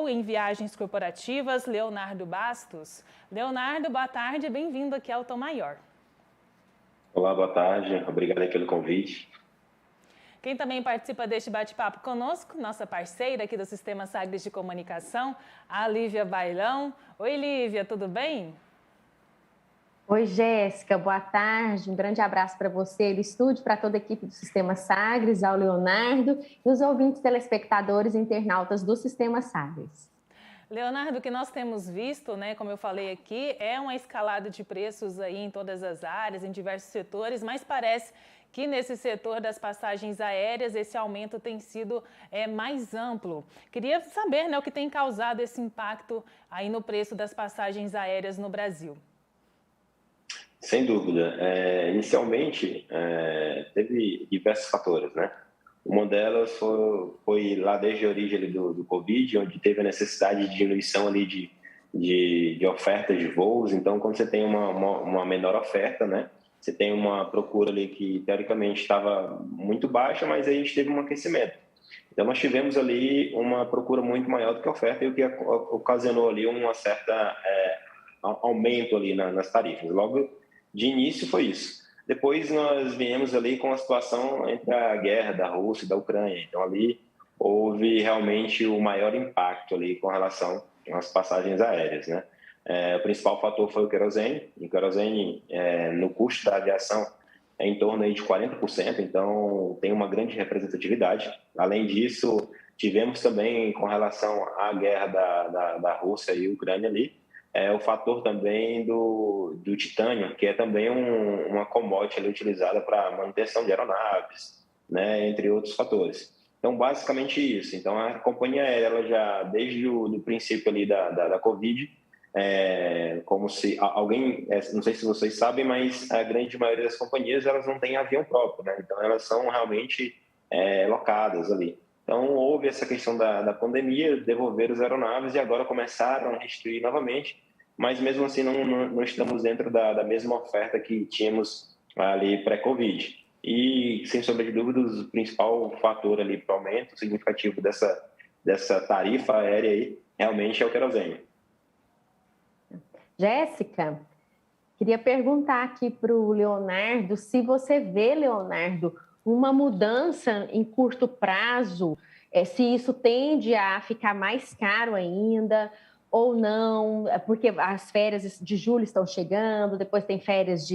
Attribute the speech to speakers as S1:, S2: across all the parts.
S1: Brasil em viagens corporativas, Leonardo Bastos. Leonardo, boa tarde, bem-vindo aqui ao Tom Maior.
S2: Olá, boa tarde, obrigado aí pelo convite.
S1: Quem também participa deste bate-papo conosco, nossa parceira aqui do Sistema Sagres de Comunicação, a Lívia Bailão. Oi, Lívia, tudo bem?
S3: Oi, Jéssica, boa tarde. Um grande abraço para você do estúdio, para toda a equipe do Sistema Sagres, ao Leonardo e os ouvintes, telespectadores e internautas do Sistema Sagres.
S1: Leonardo, o que nós temos visto, né, como eu falei aqui, é uma escalada de preços aí em todas as áreas, em diversos setores, mas parece que nesse setor das passagens aéreas esse aumento tem sido mais amplo. Queria saber, né, o que tem causado esse impacto aí no preço das passagens aéreas no Brasil.
S2: Sem dúvida. Inicialmente, teve diversos fatores, né? Uma delas foi lá desde a origem ali do Covid, onde teve a necessidade de diminuição ali de ofertas de voos. Então, quando você tem uma menor oferta, né? Você tem uma procura ali que, teoricamente, estava muito baixa, mas aí a gente teve um aquecimento. Então, nós tivemos ali uma procura muito maior do que a oferta e o que ocasionou ali uma certa aumento ali nas tarifas. Logo de início foi isso. Depois nós viemos ali com a situação entre a guerra da Rússia e da Ucrânia. Então ali houve realmente o maior impacto ali com relação às passagens aéreas, né? O principal fator foi o querosene. O querosene no custo da aviação é em torno aí de 40%, então tem uma grande representatividade. Além disso, tivemos também com relação à guerra da Rússia e Ucrânia ali, o fator também do titânio, que é também uma commodity ali utilizada para manutenção de aeronaves, né, entre outros fatores. Então, basicamente isso. Então, a companhia aérea, ela já, desde o princípio ali da Covid, como se alguém, não sei se vocês sabem, mas a grande maioria das companhias, elas não têm avião próprio, né? Então, elas são realmente locadas ali. Então, houve essa questão da pandemia, devolver as aeronaves e agora começaram a restituir novamente, mas mesmo assim não estamos dentro da mesma oferta que tínhamos ali pré-Covid. E, sem sombra de dúvidas, o principal fator ali para o aumento significativo dessa tarifa aérea aí, realmente é o querosene.
S3: Jéssica, queria perguntar aqui para o Leonardo se você vê, Leonardo, uma mudança em curto prazo, se isso tende a ficar mais caro ainda ou não, porque as férias de julho estão chegando, depois tem férias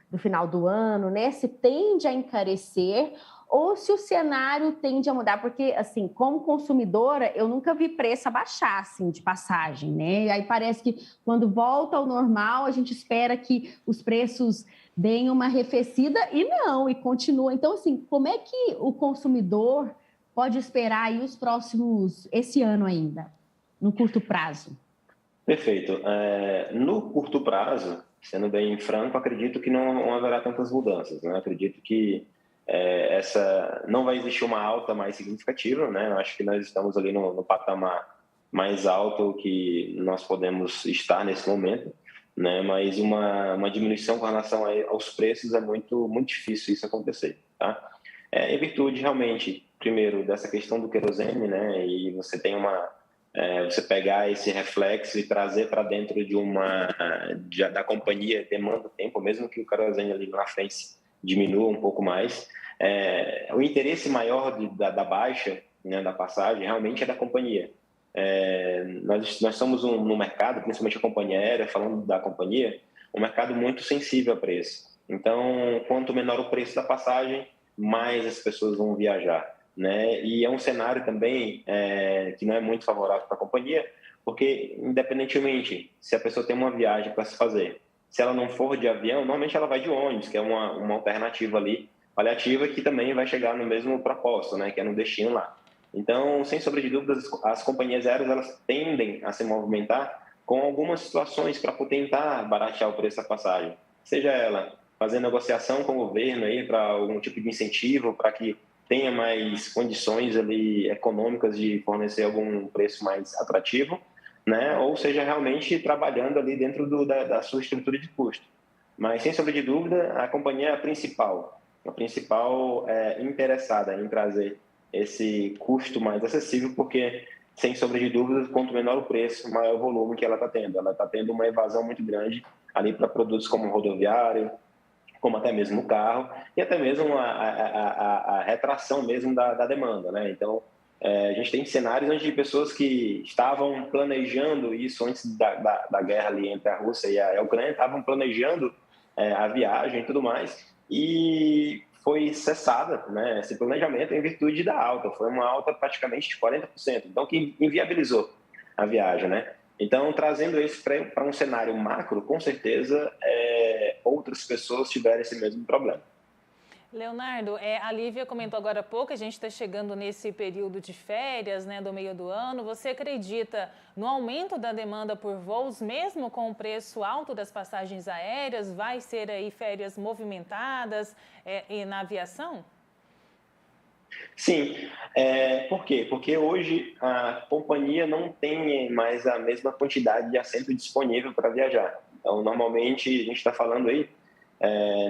S3: do final do ano, né? Se tende a encarecer ou se o cenário tende a mudar, porque, assim, como consumidora, eu nunca vi preço abaixar, assim, de passagem, né? Aí parece que quando volta ao normal, a gente espera que os preços deem uma arrefecida e não, e continua. Então, assim, como é que o consumidor pode esperar aí esse ano ainda, no curto prazo?
S2: Perfeito. No curto prazo, sendo bem franco, acredito que não haverá tantas mudanças, né? Acredito que essa não vai existir uma alta mais significativa, né? Eu acho que nós estamos ali no patamar mais alto que nós podemos estar nesse momento, né? Mas uma diminuição com relação aos preços é muito difícil isso acontecer, tá? Em virtude realmente, primeiro, dessa questão do querosene, né? E você tem você pegar esse reflexo e trazer para dentro da companhia demanda tempo, mesmo que o querosene ali na frente diminua um pouco mais. O interesse maior da baixa, né, da passagem, realmente é da companhia. Nós somos no mercado, principalmente a companhia aérea, falando da companhia, um mercado muito sensível a preço. Então, quanto menor o preço da passagem, mais as pessoas vão viajar, né? E é um cenário também que não é muito favorável para a companhia, porque independentemente se a pessoa tem uma viagem para se fazer, se ela não for de avião, normalmente ela vai de ônibus, que é uma alternativa ali, paliativa, que também vai chegar no mesmo propósito, né? Que é no destino lá. Então, sem sombra de dúvidas, as companhias aéreas elas tendem a se movimentar com algumas situações para tentar baratear o preço da passagem, seja ela fazer negociação com o governo aí para algum tipo de incentivo para que tenha mais condições ali econômicas de fornecer algum preço mais atrativo, né? Ou seja, realmente trabalhando ali dentro da sua estrutura de custo. Mas, sem sombra de dúvida, a companhia é a principal interessada em trazer esse custo mais acessível, porque sem sombra de dúvidas, quanto menor o preço, maior o volume que ela está tendo. Ela está tendo uma evasão muito grande ali para produtos como rodoviário, como até mesmo o carro, e até mesmo a retração mesmo da demanda, né? Então, a gente tem cenários onde pessoas que estavam planejando isso antes da guerra ali entre a Rússia e a Ucrânia, estavam planejando a viagem e tudo mais, e foi cessada, né, esse planejamento em virtude da alta. Foi uma alta praticamente de 40%, então que inviabilizou a viagem, né? Então, trazendo isso para um cenário macro, com certeza outras pessoas tiveram esse mesmo problema.
S1: Leonardo, a Lívia comentou agora há pouco, a gente está chegando nesse período de férias, né, do meio do ano. Você acredita no aumento da demanda por voos, mesmo com o preço alto das passagens aéreas? Vai ser aí férias movimentadas na aviação?
S2: Sim. Por quê? Porque hoje a companhia não tem mais a mesma quantidade de assento disponível para viajar. Então, normalmente, a gente está falando aí,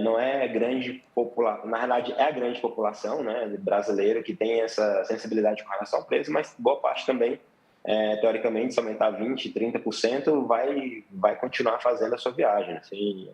S2: não é grande população, na verdade é a grande população, né, brasileira que tem essa sensibilidade com relação ao preço, mas boa parte também, teoricamente, se aumentar 20%, 30%, vai continuar fazendo a sua viagem. Assim,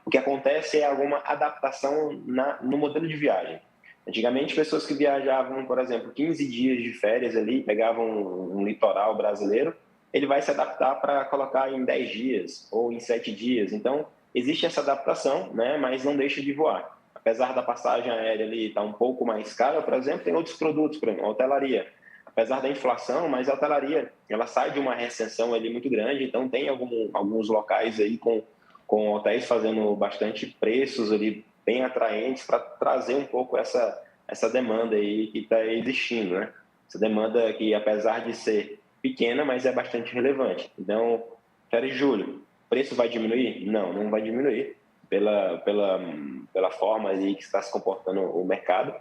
S2: o que acontece é alguma adaptação no modelo de viagem. Antigamente, pessoas que viajavam, por exemplo, 15 dias de férias ali, pegavam um litoral brasileiro, ele vai se adaptar para colocar em 10 dias ou em 7 dias. Então, existe essa adaptação, né, mas não deixa de voar. Apesar da passagem aérea ali estar um pouco mais cara, por exemplo, tem outros produtos, por exemplo, a hotelaria. Apesar da inflação, mas a hotelaria, ela sai de uma recessão ali muito grande, então tem alguns locais aí com hotéis fazendo bastante preços ali bem atraentes para trazer um pouco essa demanda aí que está existindo, né? Essa demanda que, apesar de ser pequena, mas é bastante relevante. Então, férias de julho, o preço vai diminuir? Não vai diminuir pela forma aí que está se comportando o mercado,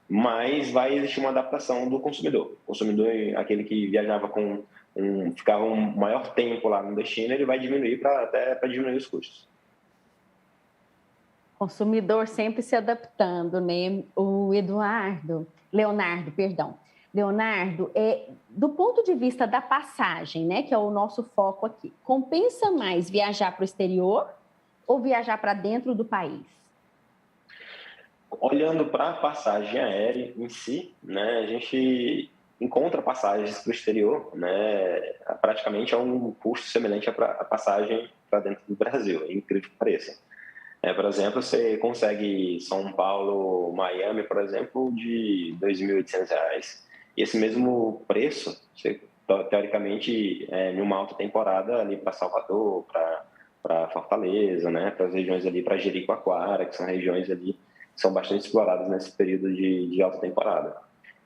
S2: mas vai existir uma adaptação do consumidor. O consumidor, aquele que viajava ficava um maior tempo lá no destino, ele vai diminuir até para diminuir os custos.
S3: Consumidor sempre se adaptando, né? Leonardo, do ponto de vista da passagem, né, que é o nosso foco aqui, compensa mais viajar para o exterior ou viajar para dentro do país?
S2: Olhando para a passagem aérea em si, né, a gente encontra passagens para o exterior, né, praticamente a um custo semelhante à passagem para dentro do Brasil, é incrível que pareça. Por exemplo, você consegue São Paulo, Miami, por exemplo, de R$ 2.800. E esse mesmo preço, você, teoricamente, em uma alta temporada ali para Salvador, para Fortaleza, né, para as regiões ali, para Jericoacoara, que são regiões ali que são bastante exploradas nesse período de alta temporada.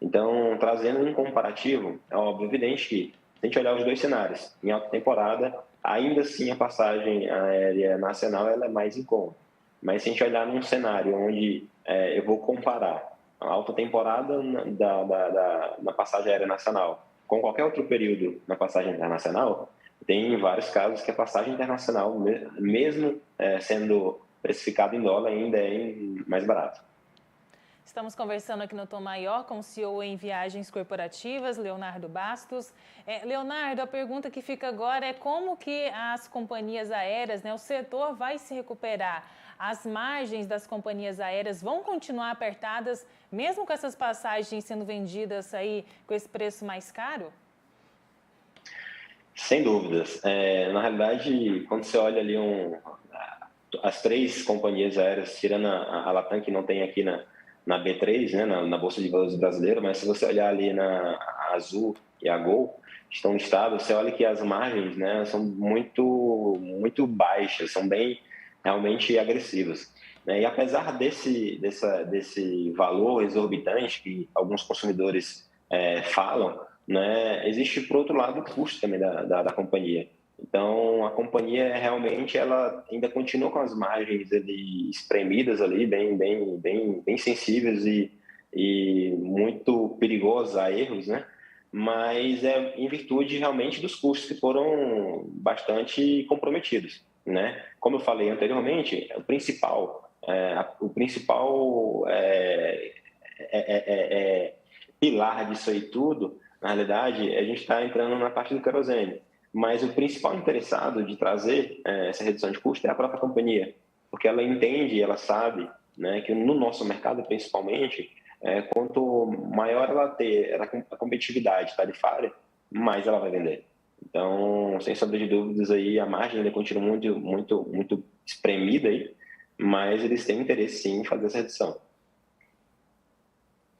S2: Então, trazendo um comparativo, é óbvio, evidente que, se a gente olhar os dois cenários, em alta temporada, ainda assim a passagem aérea nacional ela é mais em conta. Mas se a gente olhar num cenário onde eu vou comparar a alta temporada na passagem aérea nacional com qualquer outro período na passagem internacional, tem vários casos que a passagem internacional, mesmo sendo precificada em dólar, ainda é mais barato.
S1: Estamos conversando aqui no Tom Maior com o CEO em Viagens Corporativas, Leonardo Bastos. Leonardo, a pergunta que fica agora é como que as companhias aéreas, né, o setor vai se recuperar? As margens das companhias aéreas vão continuar apertadas, mesmo com essas passagens sendo vendidas aí com esse preço mais caro?
S2: Sem dúvidas. Na realidade, quando você olha ali as três companhias aéreas, tirando a Latam, que não tem aqui na B3, né, na Bolsa de Valores brasileira, mas se você olhar ali na Azul e a Gol, estão listados, você olha que as margens, né, são muito, muito baixas, são bem realmente agressivas. E apesar desse valor exorbitante que alguns consumidores falam, né, existe, por outro lado, o custo também da companhia. Então, a companhia realmente ela ainda continua com as margens ali espremidas ali, bem sensíveis e muito perigosas a erros, né? Mas é em virtude realmente dos custos que foram bastante comprometidos, né? Como eu falei anteriormente, o principal pilar disso aí tudo na realidade, a gente está entrando na parte do querosene. Mas o principal interessado de trazer essa redução de custo é a própria companhia, porque ela entende, ela sabe, né, que no nosso mercado, principalmente, quanto maior ela ter a competitividade tarifária, mais ela vai vender. Então, sem sombra de dúvidas, aí, a margem ainda continua muito espremida, aí, mas eles têm interesse, sim, em fazer essa redução.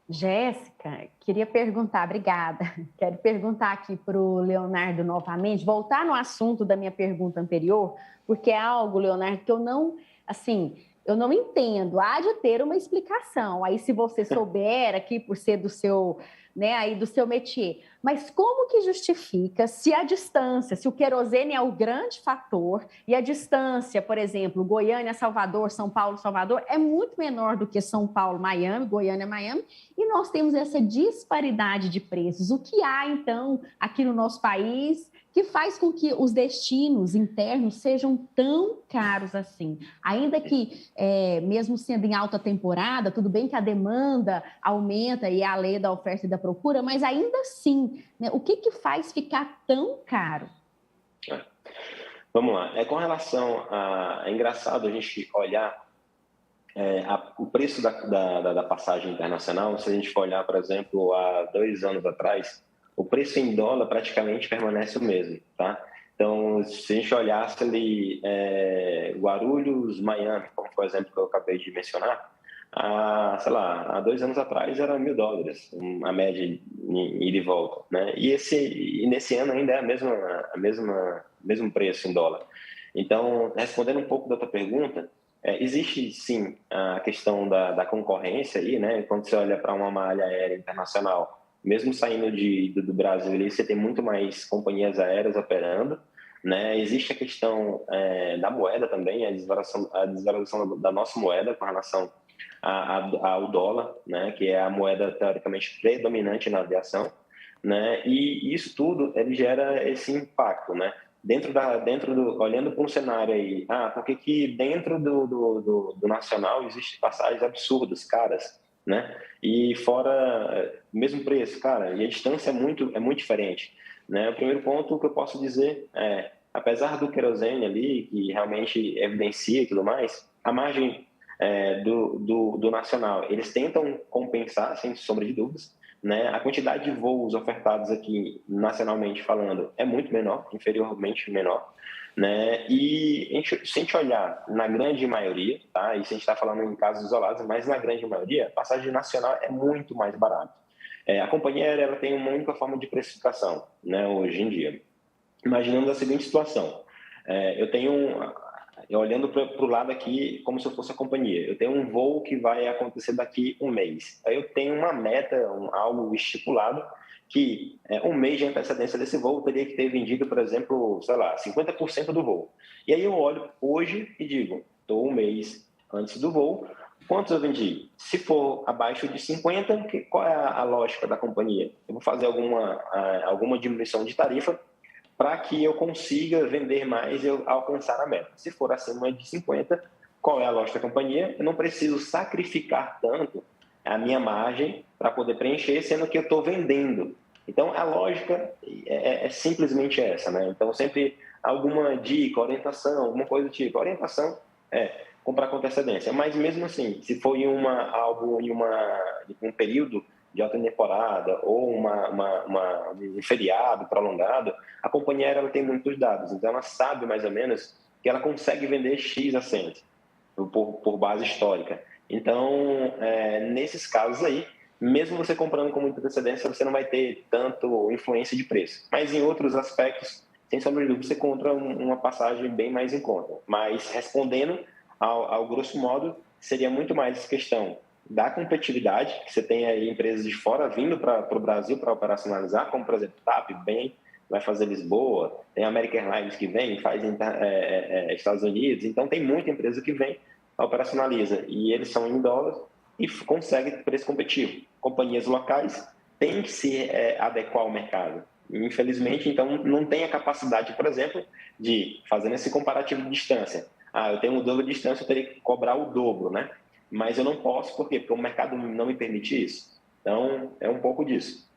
S3: Jéssica, queria perguntar, obrigada. Quero perguntar aqui para o Leonardo novamente, voltar no assunto da minha pergunta anterior, porque é algo, Leonardo, que eu não entendo. Há de ter uma explicação. Aí, se você souber aqui, por ser do seu, né, aí do seu métier. Mas como que justifica se a distância, se o querosene é o grande fator e a distância, por exemplo, Goiânia, Salvador, São Paulo, Salvador, é muito menor do que São Paulo, Miami, Goiânia, Miami, e nós temos essa disparidade de preços. O que há, então, aqui no nosso país que faz com que os destinos internos sejam tão caros assim? Ainda que, mesmo sendo em alta temporada, tudo bem que a demanda aumenta e é a lei da oferta e da procura, mas ainda assim, né, o que faz ficar tão caro?
S2: Vamos lá. Com relação a... É engraçado a gente olhar o preço da passagem internacional. Se a gente for olhar, por exemplo, há 2 anos atrás, o preço em dólar praticamente permanece o mesmo, tá? Então, se a gente olhasse ali Guarulhos, Miami, como foi o exemplo que eu acabei de mencionar, há 2 anos atrás era $1.000, a média ida e volta, né? E nesse ano ainda é mesmo preço em dólar. Então, respondendo um pouco da tua pergunta, existe sim a questão da concorrência aí, né? Quando você olha para uma malha aérea internacional, mesmo saindo do Brasil, ali, você tem muito mais companhias aéreas operando, né? Existe a questão da moeda também, a desvalorização da nossa moeda com relação ao dólar, né? Que é a moeda teoricamente predominante na aviação, né? E isso tudo ele gera esse impacto, né? Olhando para um cenário aí, por que dentro do nacional existem passagens absurdas, caras, né? E fora, mesmo preço, cara, e a distância é muito diferente, né? O primeiro ponto que eu posso dizer apesar do querosene ali, que realmente evidencia e tudo mais, a margem do nacional, eles tentam compensar, sem sombra de dúvidas, né? A quantidade de voos ofertados aqui, nacionalmente falando, é muito menor, inferiormente menor, né? E se a gente olhar na grande maioria, tá? Isso a gente está falando em casos isolados, mas na grande maioria, a passagem nacional é muito mais barata. A companhia aérea ela tem uma única forma de precificação, né? Hoje em dia. Imaginando a seguinte situação: olhando para o lado aqui, como se eu fosse a companhia, eu tenho um voo que vai acontecer daqui 1 mês. Aí eu tenho uma meta, algo estipulado, que 1 mês de antecedência desse voo eu teria que ter vendido, por exemplo, sei lá, 50% do voo. E aí eu olho hoje e digo, estou 1 mês antes do voo, quantos eu vendi? Se for abaixo de 50, qual é a lógica da companhia? Eu vou fazer alguma diminuição de tarifa para que eu consiga vender mais e eu alcançar a meta. Se for acima de 50, qual é a lógica da companhia? Eu não preciso sacrificar tanto a minha margem para poder preencher, sendo que eu estou vendendo. Então, a lógica é simplesmente essa, né? Então, sempre alguma dica, orientação, alguma coisa do tipo. A orientação é comprar com antecedência. Mas, mesmo assim, se for em um período de alta temporada ou um feriado prolongado, a companhia aérea ela tem muitos dados, então ela sabe mais ou menos que ela consegue vender X assentos por base histórica. Então, nesses casos aí, mesmo você comprando com muita antecedência, você não vai ter tanto influência de preço. Mas em outros aspectos, sem sombra de dúvida, você encontra uma passagem bem mais em conta. Mas respondendo ao grosso modo, seria muito mais questão da competitividade, que você tem aí empresas de fora vindo para o Brasil para operacionalizar, como, por exemplo, TAP vem, vai fazer Lisboa, tem a American Airlines que vem, faz Estados Unidos, então tem muita empresa que vem, operacionaliza, e eles são em dólar e conseguem preço competitivo. Companhias locais têm que se adequar ao mercado. Infelizmente, então, não tem a capacidade, por exemplo, de, fazendo esse comparativo de distância, eu tenho um dobro de distância, eu teria que cobrar o dobro, né? Mas eu não posso, por quê? Porque o mercado não me permite isso. Então, é um pouco disso.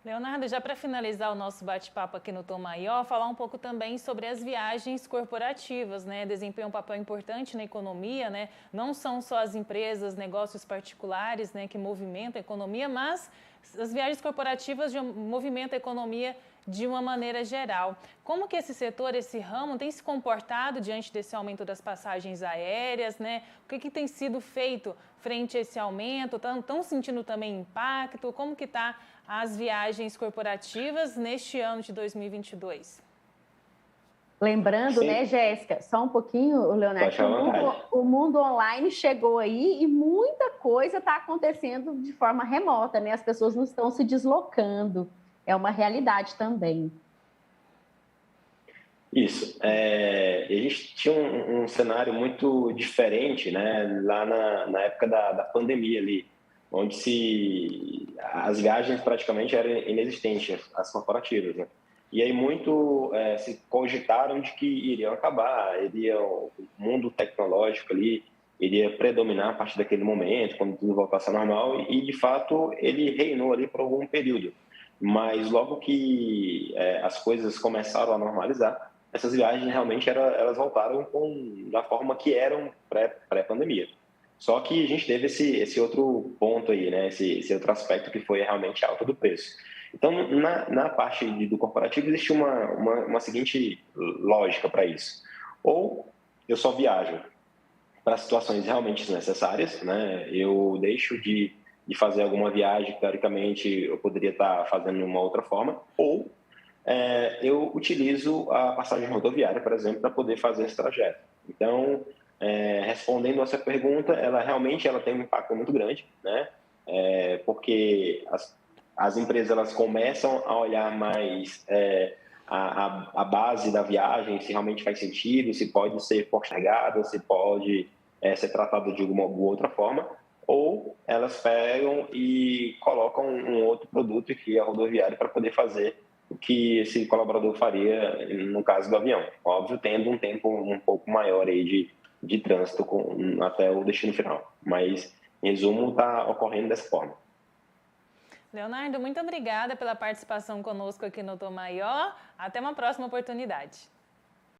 S1: Leonardo, já para finalizar o nosso bate-papo aqui no Tom Maior, falar um pouco também sobre as viagens corporativas, né? Desempenham um papel importante na economia, né? Não são só as empresas, negócios particulares, né, que movimentam a economia, mas as viagens corporativas movimentam a economia de uma maneira geral. Como que esse setor, esse ramo, tem se comportado diante desse aumento das passagens aéreas, né? O que tem sido feito frente a esse aumento? Estão sentindo também impacto? Como que está as viagens corporativas neste ano de 2022?
S3: Lembrando,
S2: Sim.
S3: né, Jéssica, só um pouquinho, Leonardo, que o mundo online chegou aí e muita coisa está acontecendo de forma remota, né? As pessoas não estão se deslocando. É uma realidade também.
S2: Isso. A gente tinha um cenário muito diferente, né, lá na época da pandemia ali, onde as viagens praticamente eram inexistentes, as corporativas, né? E aí muito se cogitaram de que iriam acabar, o mundo tecnológico ali iria predominar a partir daquele momento, quando tudo voltasse ao normal, e de fato ele reinou ali por algum período. Mas logo que as coisas começaram a normalizar, essas viagens realmente elas voltaram da forma que eram pré-pandemia. Só que a gente teve esse outro ponto aí, né? Esse outro aspecto que foi realmente a alta do preço. Então, na parte do corporativo, existe uma seguinte lógica para isso. Ou eu só viajo para situações realmente necessárias, né? Eu deixo de fazer alguma viagem que, teoricamente, eu poderia estar fazendo de uma outra forma, ou eu utilizo a passagem rodoviária, por exemplo, para poder fazer esse trajeto. Então, respondendo a essa pergunta, ela tem um impacto muito grande, né? Porque as empresas elas começam a olhar mais a base da viagem, se realmente faz sentido, se pode ser postergada, se pode ser tratado de alguma outra forma, ou elas pegam e colocam um outro produto que é a rodoviária para poder fazer o que esse colaborador faria no caso do avião. Óbvio, tendo um tempo um pouco maior aí de trânsito até o destino final. Mas, em resumo, está ocorrendo dessa forma.
S1: Leonardo, muito obrigada pela participação conosco aqui no Tom Maior. Até uma próxima oportunidade.